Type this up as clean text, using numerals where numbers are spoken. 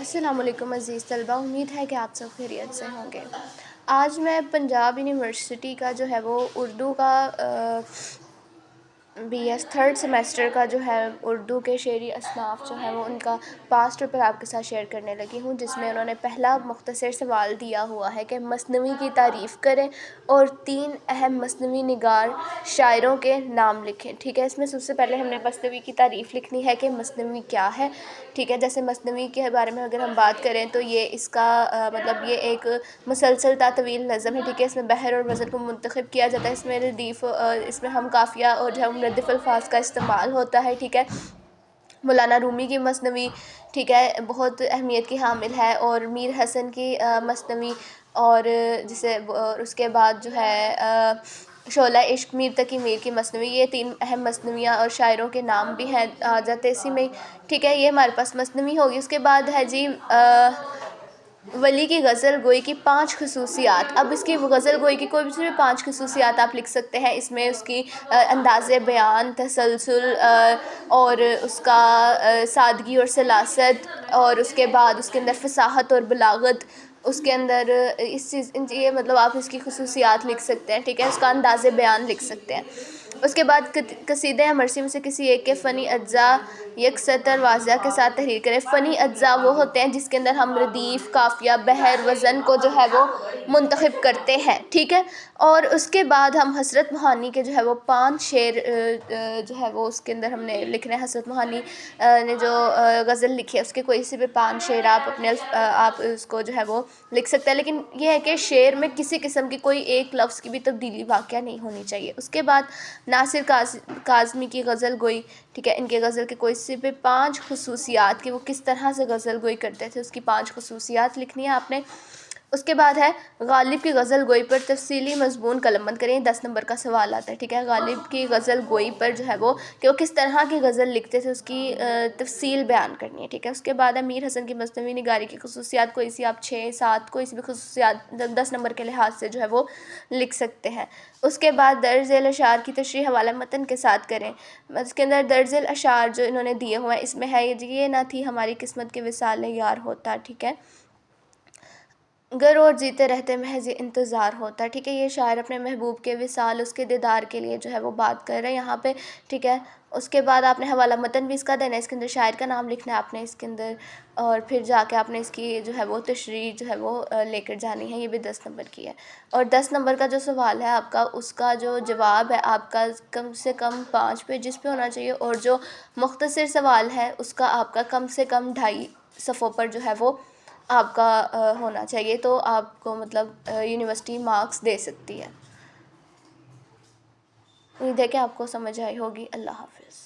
السلام علیکم عزیز طلبہ، امید ہے کہ آپ سب خیریت سے ہوں گے۔ آج میں پنجاب یونیورسٹی کا جو ہے وہ اردو کا بی ایس تھرڈ سیمیسٹر کا جو ہے اردو کے شعری اصناف جو ہے وہ ان کا پاسٹ پیپر آپ کے ساتھ شیئر کرنے لگی ہوں، جس میں انہوں نے پہلا مختصر سوال دیا ہوا ہے کہ مثنوی کی تعریف کریں اور 3 اہم مثنوی نگار شاعروں کے نام لکھیں۔ ٹھیک ہے، اس میں سب سے پہلے ہم نے مثنوی کی تعریف لکھنی ہے کہ مثنوی کیا ہے۔ ٹھیک ہے، جیسے مثنوی کے بارے میں اگر ہم بات کریں تو یہ اس کا مطلب یہ ایک مسلسل تا طویل نظم ہے۔ ٹھیک ہے، اس میں بحر اور وزن کو منتخب کیا جاتا ہے، اس میں ردیف اس میں ہم قافیہ اور جو ہے مردف الفاظ کا استعمال ہوتا ہے۔ ٹھیک ہے، مولانا رومی کی مثنوی ٹھیک ہے بہت اہمیت کی حامل ہے، اور میر حسن کی مثنوی، اور جسے اس کے بعد جو ہے شعلہ عشق میر تقی میر کی مثنوی، یہ 3 اہم مثنویاں اور شاعروں کے نام بھی ہیں آ جاتے اسی میں۔ ٹھیک ہے، یہ ہمارے پاس مثنوی ہوگی۔ اس کے بعد ہے جی ولی کی غزل گوئی کی 5 خصوصیات۔ اب اس کی غزل گوئی کی کوئی بھی 5 خصوصیات آپ لکھ سکتے ہیں۔ اس میں اس کی انداز بیان، تسلسل، اور اس کا سادگی اور سلاست، اور اس کے بعد اس کے اندر فصاحت اور بلاغت، اس کے اندر اس چیز یہ مطلب آپ اس کی خصوصیات لکھ سکتے ہیں۔ ٹھیک ہے، اس کا انداز بیان لکھ سکتے ہیں۔ اس کے بعد قصیدہ یا مرثی میں سے کسی ایک کے فنی اجزاء یک سطر واضح کے ساتھ تحریر کریں۔ فنی اجزاء وہ ہوتے ہیں جس کے اندر ہم ردیف، قافیہ، بحر، وزن کو جو ہے وہ منتخب کرتے ہیں۔ ٹھیک ہے، اور اس کے بعد ہم حسرت موہانی کے جو ہے وہ 5 شعر جو ہے وہ اس کے اندر ہم نے لکھنے ہیں۔ حسرت موہانی نے جو غزل لکھی ہے اس کے کوئی سے بھی 5 شعر آپ اپنے آپ اس کو جو ہے وہ لکھ سکتے ہیں، لیکن یہ ہے کہ شعر میں کسی قسم کی کوئی ایک لفظ کی بھی تبدیلی واقعہ نہیں ہونی چاہیے۔ اس کے بعد ناصر کاظمی کی غزل گوئی، ٹھیک ہے، ان کے غزل کے کوئی سے بھی 5 خصوصیات کہ وہ کس طرح سے غزل گوئی کرتے تھے، اس کی 5 خصوصیات لکھنی ہے آپ نے۔ اس کے بعد ہے غالب کی غزل گوئی پر تفصیلی مضمون قلم بند کریں، 10 نمبر کا سوال آتا ہے۔ ٹھیک ہے، غالب کی غزل گوئی پر جو ہے وہ کہ وہ کس طرح کی غزل لکھتے تھے اس کی تفصیل بیان کرنی ہے۔ ٹھیک ہے، اس کے بعد ہے میر حسن کی مثنوی نگاری کی خصوصیات، کوئی سی آپ 6 7 کوئی سی بھی خصوصیات 10 نمبر کے لحاظ سے جو ہے وہ لکھ سکتے ہیں۔ اس کے بعد درج ذیل اشعار کی تشریح حوالہ متن کے ساتھ کریں۔ اس کے اندر درج ذیل اشعار جو انہوں نے دیے ہوئے ہیں اس میں ہے یہ نہ تھی ہماری قسمت کے وصال یار ہوتا۔ ٹھیک ہے، گر اور جیتے رہتے محض یہ انتظار ہوتا۔ ٹھیک ہے، یہ شاعر اپنے محبوب کے وصال، اس کے دیدار کے لیے جو ہے وہ بات کر رہے ہیں یہاں پہ۔ ٹھیک ہے، اس کے بعد آپ نے حوالہ متن بھی اس کا دینا ہے، اس کے اندر شاعر کا نام لکھنا ہے آپ نے اس کے اندر، اور پھر جا کے آپ نے اس کی جو ہے وہ تشریح جو ہے وہ لے کر جانی ہے، یہ بھی 10 نمبر کی ہے۔ اور 10 نمبر کا جو سوال ہے آپ کا، اس کا جو جواب ہے آپ کا کم سے کم 5 پیجز پہ ہونا چاہیے، اور جو مختصر سوال ہے اس کا آپ کا کم سے کم 2.5 صفحوں پر جو ہے وہ آپ کا ہونا چاہیے، تو آپ کو مطلب یونیورسٹی مارکس دے سکتی ہے۔ امید ہے کہ آپ کو سمجھ آئی ہوگی۔ اللہ حافظ۔